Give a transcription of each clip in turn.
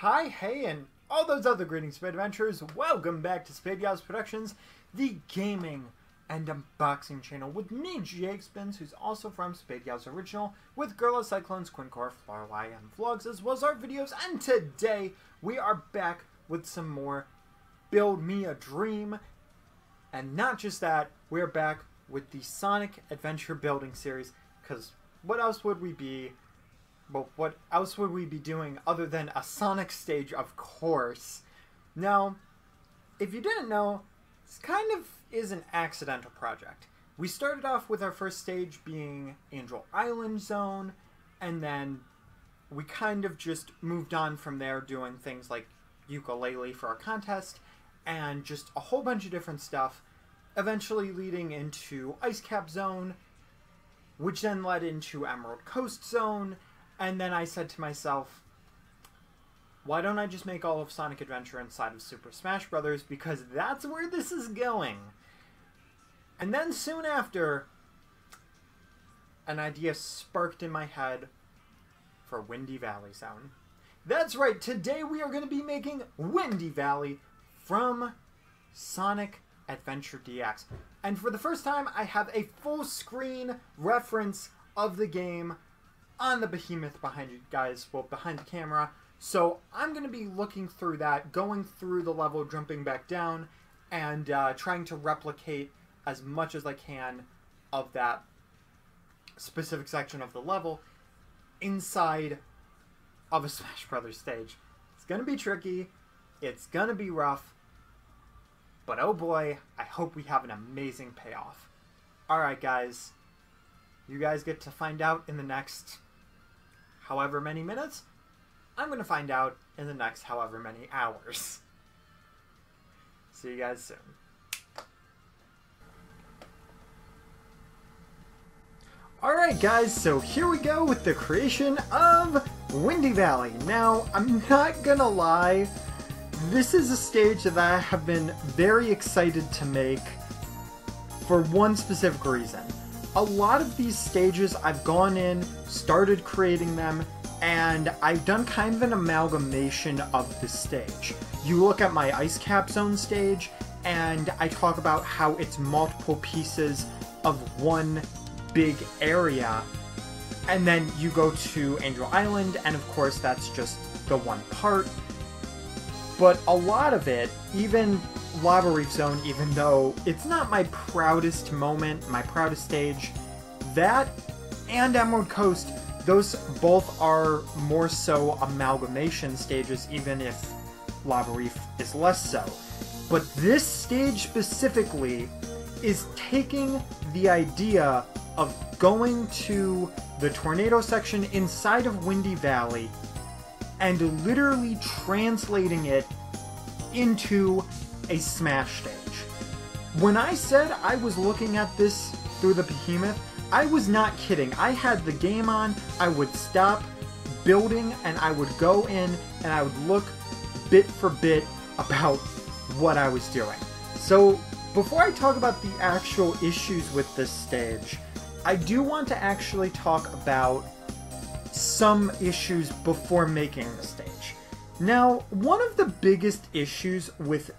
Hi, hey, and all those other greetings, Spade Adventurers. Welcome back to Spade Gals Productions, the gaming and unboxing channel with me, Jake Spins, who's also from Spade Gals Original, with Gorilla Cyclones, Quincore, Florly, and Vlogs, as well as our videos. And today, we are back with some more Build Me a Dream. And not just that, we're back with the Sonic Adventure Building Series, because what else would we be... Well, what else would we be doing other than a Sonic stage, of course? Now, if you didn't know, this kind of is an accidental project. We started off with our first stage being Angel Island Zone, and then we kind of just moved on from there doing things like ukulele for our contest, and just a whole bunch of different stuff, eventually leading into Ice Cap Zone, which then led into Emerald Coast Zone. And then I said to myself, why don't I just make all of Sonic Adventure inside of Super Smash Bros. Because that's where this is going. And then soon after, an idea sparked in my head for Windy Valley Zone. That's right, today we are going to be making Windy Valley from Sonic Adventure DX. And for the first time, I have a full screen reference of the game on the behemoth behind you guys, well, behind the camera. So I'm going to be looking through that, going through the level, jumping back down, and trying to replicate as much as I can of that specific section of the level inside of a Smash Brothers stage. It's going to be tricky, it's going to be rough, but oh boy, I hope we have an amazing payoff. Alright guys, you guys get to find out in the next however many minutes. I'm going to find out in the next however many hours. See you guys soon. Alright guys, so here we go with the creation of Windy Valley. Now, I'm not gonna lie, this is a stage that I have been very excited to make for one specific reason. A lot of these stages I've gone in, started creating them, and I've done kind of an amalgamation of the stage. You look at my Ice Cap Zone stage, and I talk about how it's multiple pieces of one big area, and then you go to Angel Island, and of course that's just the one part. But a lot of it, even Lava Reef Zone, even though it's not my proudest moment, my proudest stage, that and Emerald Coast, those both are more so amalgamation stages, even if Lava Reef is less so. But this stage specifically is taking the idea of going to the tornado section inside of Windy Valley and literally translating it into a Smash stage. When I said I was looking at this through the behemoth, I was not kidding. I had the game on, I would stop building, and I would go in and I would look bit for bit about what I was doing. So before I talk about the actual issues with this stage, I do want to actually talk about some issues before making the stage. Now, one of the biggest issues with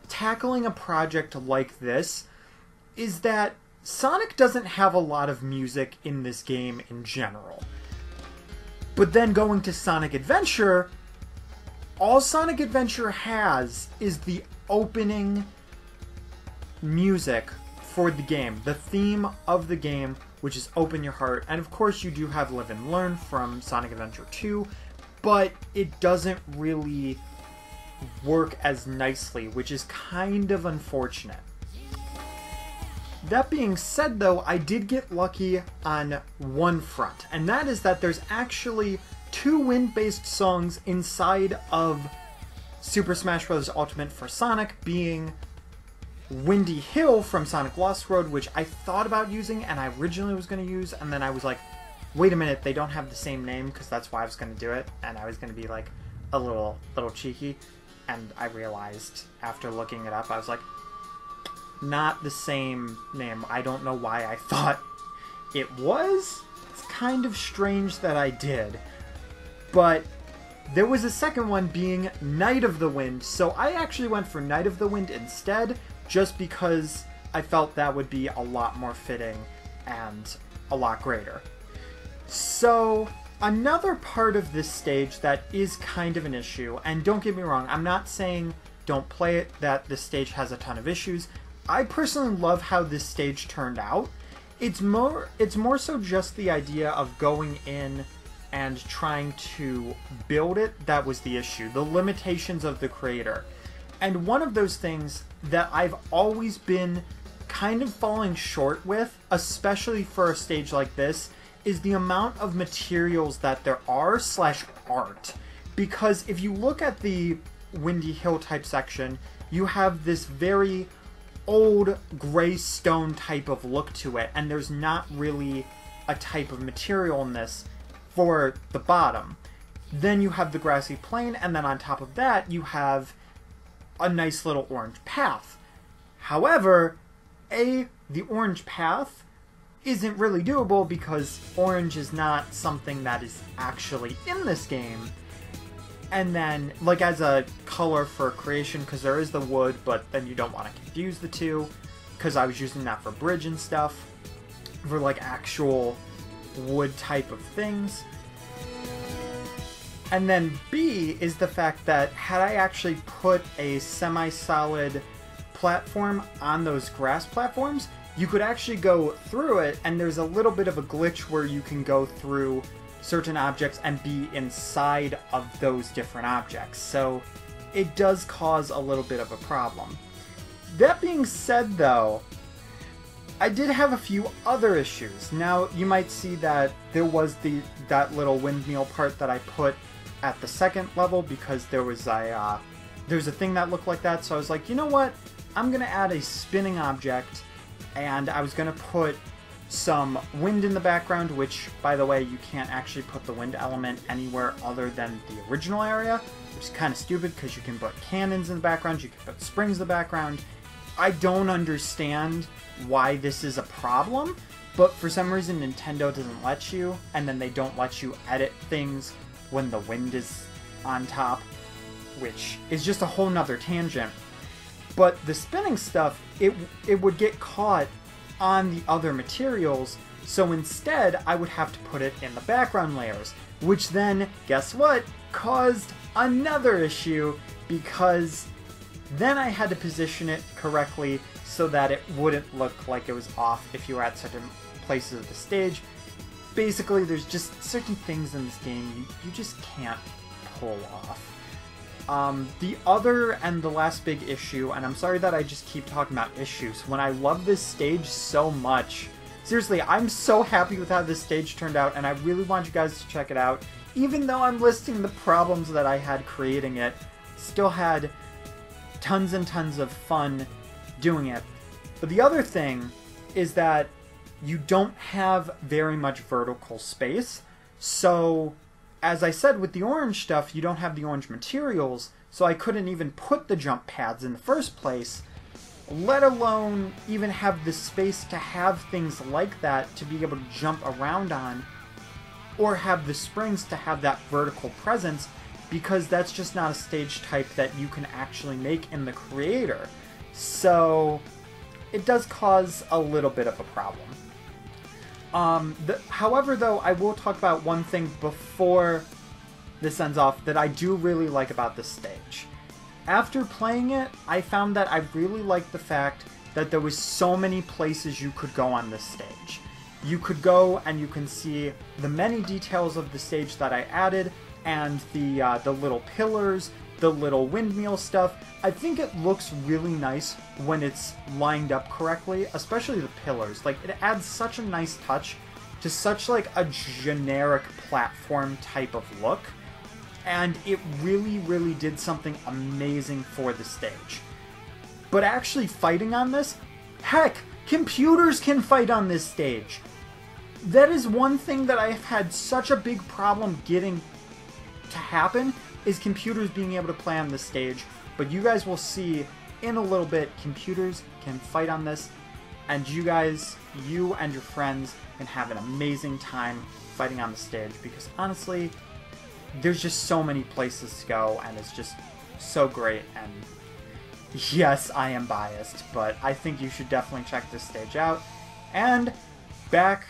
tackling a project like this is that Sonic doesn't have a lot of music in this game in general. But then going to Sonic Adventure, all Sonic Adventure has is the opening music for the game, the theme of the game, which is Open Your Heart. And of course you do have Live and Learn from Sonic Adventure 2, but it doesn't really work as nicely, which is kind of unfortunate. That being said though, I did get lucky on one front, and that is that there's actually two wind-based songs inside of Super Smash Bros. Ultimate for Sonic, being Windy Hill from Sonic Lost Road, which I thought about using and I originally was going to use, and then I was like, wait a minute, they don't have the same name, because that's why I was going to do it, and I was going to be like a little cheeky, and I realized after looking it up, I was like, not the same name. I don't know why I thought it was. It's kind of strange that I did, but There was a second one being Night of the Wind, so I actually went for Night of the Wind instead, just because I felt that would be a lot more fitting and a lot greater. So, another part of this stage that is kind of an issue, and don't get me wrong, I'm not saying don't play it, that this stage has a ton of issues. I personally love how this stage turned out. It's more so just the idea of going in and trying to build it that was the issue, the limitations of the creator. And one of those things that I've always been kind of falling short with, especially for a stage like this, is the amount of materials that there are / art. Because if you look at the Windy Hill type section, you have this very old gray stone type of look to it, and there's not really a type of material in this for the bottom. Then you have the grassy plain, and then on top of that you have a nice little orange path. However, the orange path isn't really doable because orange is not something that is actually in this game. And then, like, as a color for creation, because there is the wood, but then you don't want to confuse the two, because I was using that for bridge and stuff, for, like, actual wood type of things. And then B is the fact that had I actually put a semi-solid platform on those grass platforms, you could actually go through it, and there's a little bit of a glitch where you can go through certain objects and be inside of those different objects. So it does cause a little bit of a problem. That being said, though, I did have a few other issues. Now, you might see that there was that little windmill part that I put at the second level because there was a thing that looked like that. So I was like, you know what? I'm going to add a spinning object, and I was going to put some wind in the background, which, by the way, you can't actually put the wind element anywhere other than the original area, which is kind of stupid because you can put cannons in the background, you can put springs in the background. I don't understand why this is a problem, but for some reason Nintendo doesn't let you, and then they don't let you edit things when the wind is on top, which is just a whole nother tangent. But the spinning stuff, it would get caught on the other materials, so instead I would have to put it in the background layers, which then, guess what, caused another issue, because then I had to position it correctly so that it wouldn't look like it was off if you were at certain places of the stage. Basically, there's just certain things in this game you just can't pull off. The other and the last big issue, and I'm sorry that I just keep talking about issues, when I love this stage so much. Seriously, I'm so happy with how this stage turned out, and I really want you guys to check it out. Even though I'm listing the problems that I had creating it, still had tons and tons of fun doing it. But the other thing is that you don't have very much vertical space, so as I said, with the orange stuff, you don't have the orange materials, so I couldn't even put the jump pads in the first place, let alone even have the space to have things like that to be able to jump around on, or have the springs to have that vertical presence, because that's just not a stage type that you can actually make in the creator. So it does cause a little bit of a problem. However, though, I will talk about one thing before this ends off that I do really like about this stage. After playing it, I found that I really liked the fact that there was so many places you could go on this stage. You could go and you can see the many details of the stage that I added, and the little pillars, the little windmill stuff. I think it looks really nice when it's lined up correctly, especially the pillars. Like, it adds such a nice touch to such like a generic platform type of look, and it really, really did something amazing for the stage. But actually fighting on this, heck, computers can fight on this stage. That is one thing that I've had such a big problem getting to happen, is computers being able to play on this stage. But you guys will see in a little bit, computers can fight on this, and you and your friends can have an amazing time fighting on the stage, because honestly, there's just so many places to go, and it's just so great. And yes, I am biased, but I think you should definitely check this stage out. And back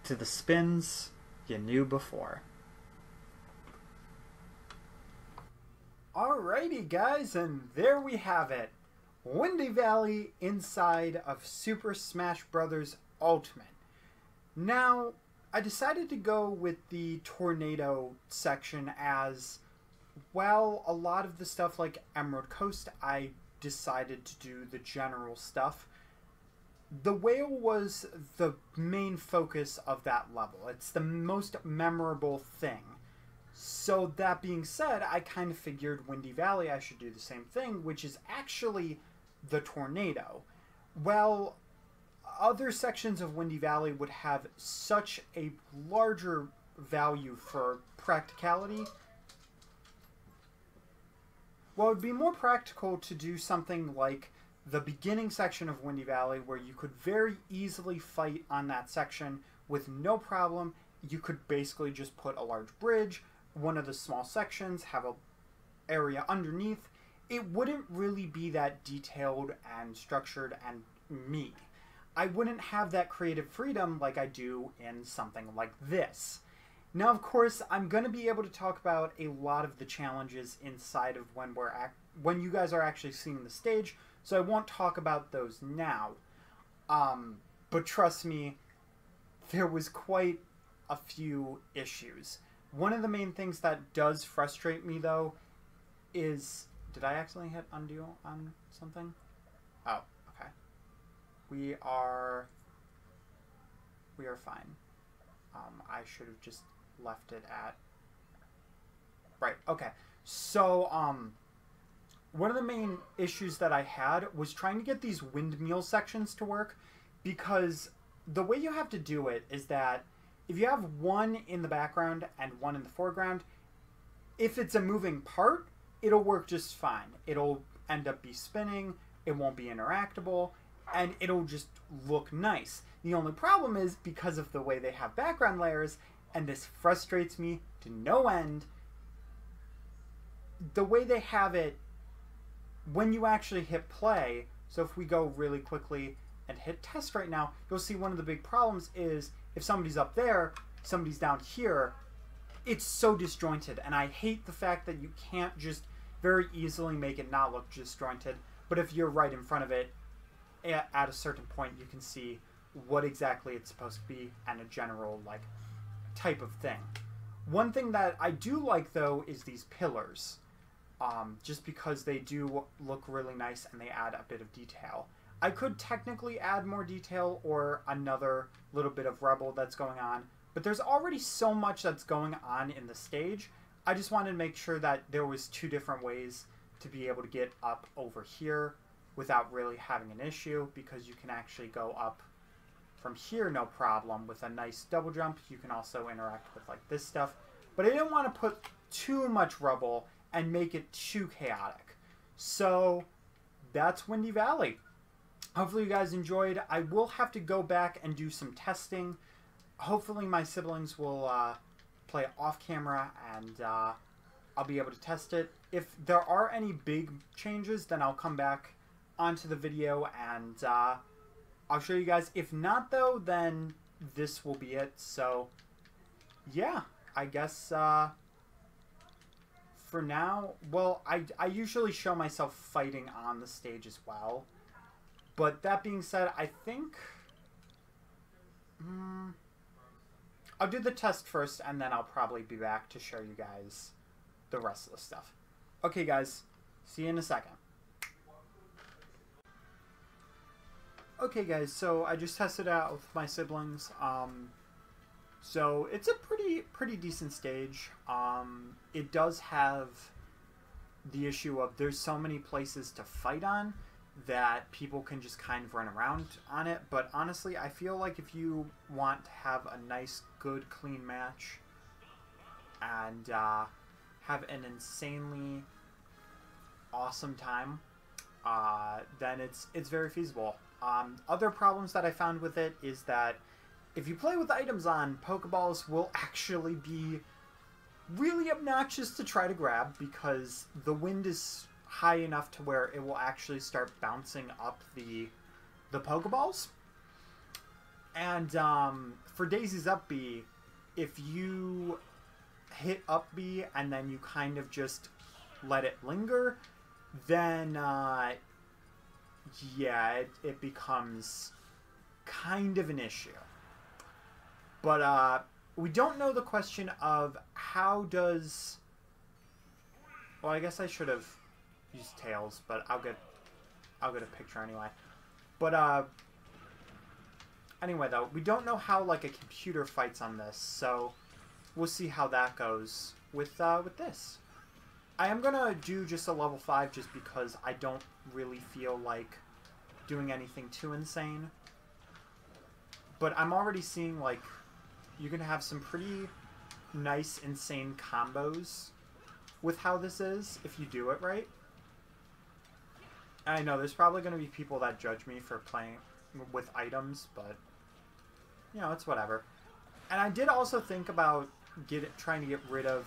to the spins you knew before. Alrighty guys, and there we have it. Windy Valley inside of Super Smash Bros. Ultimate. Now, I decided to go with the tornado section as, well, a lot of the stuff like Emerald Coast, I decided to do the general stuff. The whale was the main focus of that level. It's the most memorable thing. So that being said, I kind of figured Windy Valley I should do the same thing, which is actually the tornado. Well, other sections of Windy Valley would have such a larger value for practicality. Well, it would be more practical to do something like the beginning section of Windy Valley, where you could very easily fight on that section with no problem. You could basically just put a large bridge, one of the small sections, have a area underneath. It wouldn't really be that detailed and structured and me. I wouldn't have that creative freedom like I do in something like this. Now, of course, I'm going to be able to talk about a lot of the challenges inside of when you guys are actually seeing the stage, so I won't talk about those now. But trust me, there was quite a few issues. One of the main things that does frustrate me, though, is... Did I accidentally hit undo on something? Oh, okay. We are fine. I should have just left it at... Right, okay. So, one of the main issues that I had was trying to get these windmill sections to work, because the way you have to do it is that if you have one in the background and one in the foreground, if it's a moving part, it'll work just fine. It'll end up be spinning, it won't be interactable, and it'll just look nice. The only problem is, because of the way they have background layers, and this frustrates me to no end, the way they have it, when you actually hit play, so if we go really quickly and hit test right now, you'll see one of the big problems is if somebody's up there, somebody's down here, it's so disjointed, and I hate the fact that you can't just very easily make it not look disjointed, but if you're right in front of it, at a certain point you can see what exactly it's supposed to be and a general like type of thing. One thing that I do like though is these pillars, just because they do look really nice and they add a bit of detail. I could technically add more detail or another little bit of rubble that's going on, but there's already so much that's going on in the stage. I just wanted to make sure that there was two different ways to be able to get up over here without really having an issue, because you can actually go up from here no problem with a nice double jump. You can also interact with like this stuff, but I didn't want to put too much rubble and make it too chaotic. So that's Windy Valley. Hopefully you guys enjoyed. I will have to go back and do some testing. Hopefully my siblings will play off camera and I'll be able to test it. If there are any big changes, then I'll come back onto the video and I'll show you guys. If not though, then this will be it. So yeah, I guess for now, well, I usually show myself fighting on the stage as well. But that being said, I think I'll do the test first, and then I'll probably be back to show you guys the rest of the stuff. Okay, guys. See you in a second. Okay, guys. So I just tested it out with my siblings. So it's a pretty decent stage. It does have the issue of there's so many places to fight on that people can just kind of run around on it. But honestly, I feel like if you want to have a nice, good, clean match and have an insanely awesome time, then it's very feasible. Other problems that I found with it is that if you play with items on, Pokeballs will actually be really obnoxious to try to grab because the wind is high enough to where it will actually start bouncing up the Pokeballs. And for Daisy's up B, if you hit up B and then you kind of just let it linger, then yeah, it becomes kind of an issue. But we don't know the question of how does... Well, I guess I should have used Tails, but I'll get a picture anyway. But anyway, though, we don't know how like a computer fights on this, so we'll see how that goes with this. I am gonna do just a level 5 just because I don't really feel like doing anything too insane. But I'm already seeing like you're gonna have some pretty nice insane combos with how this is if you do it right. And I know there's probably gonna be people that judge me for playing with items, but you know, it's whatever. And I did also think about trying to get rid of...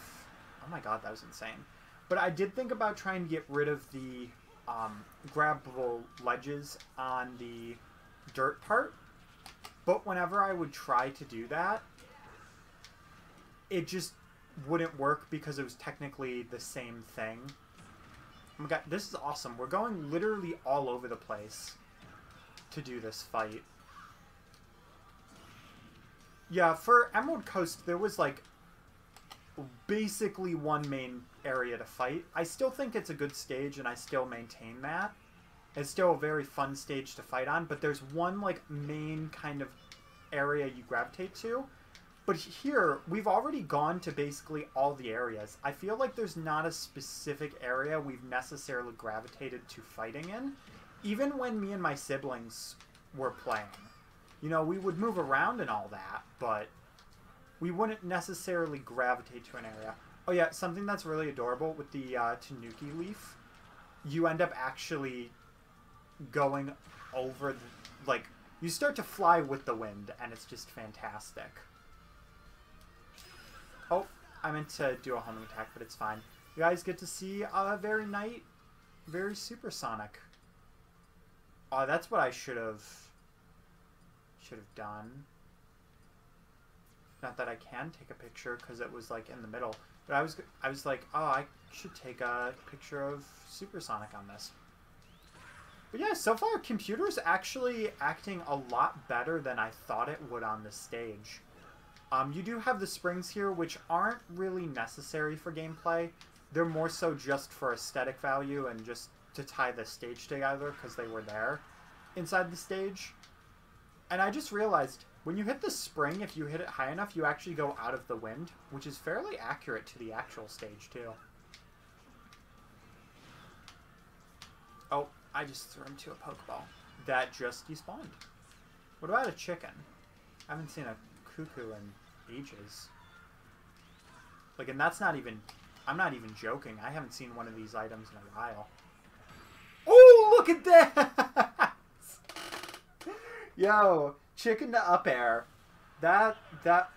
Oh my god, that was insane. But I did think about trying to get rid of the grabbable ledges on the dirt part. But whenever I would try to do that, it just wouldn't work because it was technically the same thing. Oh my god, this is awesome. We're going literally all over the place to do this fight. Yeah, for Emerald Coast, there was like basically one main area to fight. I still think it's a good stage, and I still maintain that. It's still a very fun stage to fight on, but there's one like main kind of area you gravitate to. But here, we've already gone to basically all the areas. I feel like there's not a specific area we've necessarily gravitated to fighting in. Even when me and my siblings were playing. You know, we would move around and all that, but we wouldn't necessarily gravitate to an area. Oh yeah, something that's really adorable with the Tanuki leaf, you end up actually going over, like, you start to fly with the wind, and it's just fantastic. Oh, I meant to do a homing attack, but it's fine. You guys get to see very supersonic. Oh, that's what I should have done. Not that I can take a picture because it was like in the middle, but I was like, oh, I should take a picture of supersonic on this. But yeah, so far computer's actually acting a lot better than I thought it would on this stage. You do have the springs here, which aren't really necessary for gameplay. They're more so just for aesthetic value and just to tie the stage together because they were there inside the stage. And I just realized, when you hit the spring, if you hit it high enough, you actually go out of the wind, which is fairly accurate to the actual stage, too. Oh, I just threw him to a Pokeball. That just despawned. What about a chicken? I haven't seen a cuckoo in ages. Like, and that's not even... I'm not even joking. I haven't seen one of these items in a while. Oh, look at that! Yo, chicken to up air. That,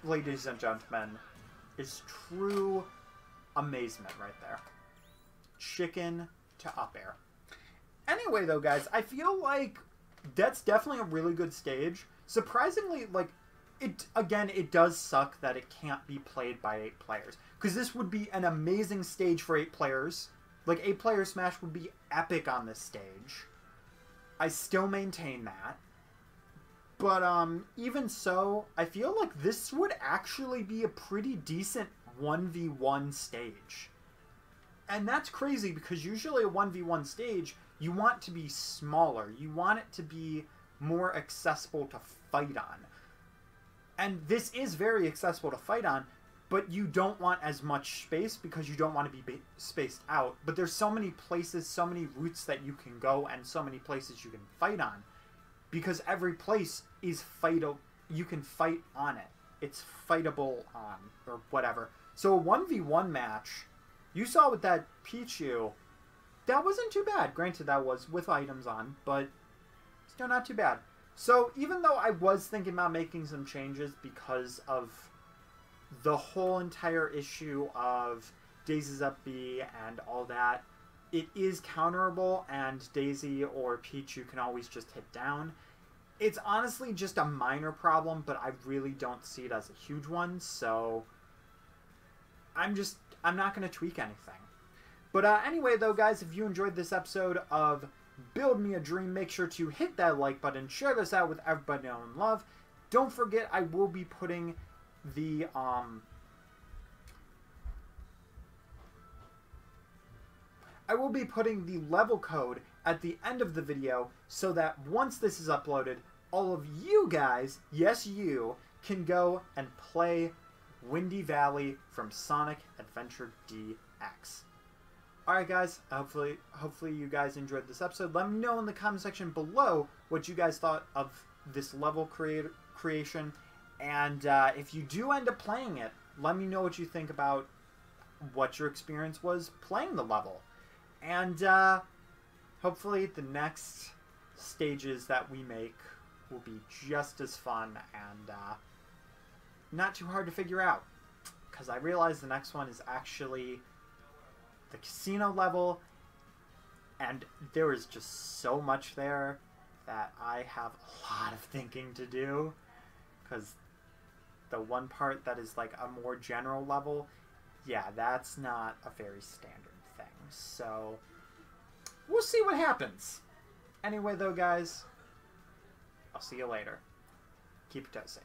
ladies and gentlemen, is true amazement right there. Chicken to up air. Anyway, though, guys, I feel like that's definitely a really good stage. Surprisingly, like, it does suck that it can't be played by 8 players. Because this would be an amazing stage for 8 players. Like, 8-player Smash would be epic on this stage. I still maintain that. But, even so, I feel like this would actually be a pretty decent 1v1 stage. And that's crazy because usually a 1v1 stage, you want to be smaller. You want it to be more accessible to fight on. And this is very accessible to fight on, but you don't want as much space because you don't want to be spaced out. But there's so many places, so many routes that you can go, and so many places you can fight on. Because every place is fightable. You can fight on it. It's fightable on, or whatever. So a 1v1 match, you saw with that Pichu, that wasn't too bad. Granted, that was with items on, but still not too bad. So even though I was thinking about making some changes because of the whole entire issue of Daisy's up B and all that, it is counterable, and Daisy or Pichu can always just hit down. It's honestly just a minor problem, but I really don't see it as a huge one, so I'm not going to tweak anything. But anyway, though, guys, if you enjoyed this episode of Build Me a Dream, make sure to hit that like button, share this out with everybody you know and love. Don't forget, I will be putting the level code at the end of the video, so that once this is uploaded, all of you guys, yes you, can go and play Windy Valley from Sonic Adventure DX. Alright guys, hopefully you guys enjoyed this episode. Let me know in the comment section below what you guys thought of this level creation. And if you do end up playing it, let me know what you think about what your experience was playing the level. And hopefully the next stages that we make will be just as fun and not too hard to figure out. Because I realize the next one is actually the casino level, and there is just so much there that I have a lot of thinking to do, because the one part that is like a more general level, yeah, that's not a very standard thing, so we'll see what happens. Anyway though, guys, I'll see you later. Keep your toes safe.